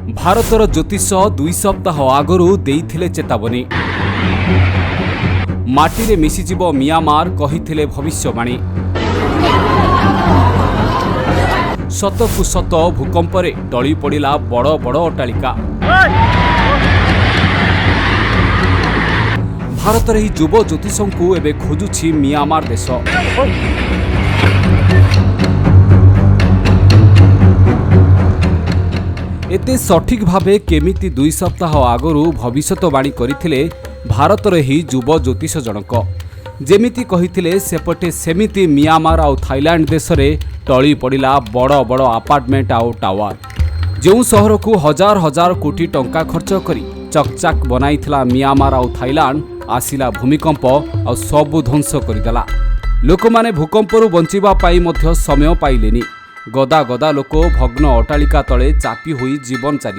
भारतर ज्योतिष 2 सप्ताह आगरू देइथिले चेतावनी। माटी रे मिसिजिब म्यांमार कहिथिले भविष्यवाणी। शतकु शत भूकंपरे टळी पड़िला बड़ बड़ अट्टालिका। भारतर ही युव ज्योतिषंकु एबे खोजुछि म्यांमार देश। एते सठिक भावे केमिति 2 सप्ताह आगरू भविष्यवाणी करिथिले भारतर ही युव ज्योतिष जनक। जेमिति कहिथिले सेपटे सेमिति म्यांमार आउ थाईलैंड देश रे टळी पड़िला बड़ बड़ अपार्टमेंट आउ टावर। जो सहर को हजार हजार कोटी टंका खर्च करी चकचाक बनाइथिला म्यांमार आउ थाईलैंड आसिला भूमिकंप आ सबु ध्वंस करदेला। लोक माने भूकंपरू बंचिबा पाई मध्य समय पाइलेनी। गदा गदा लोक भग्न अट्टालिका तले चापी होई जीवन चाली।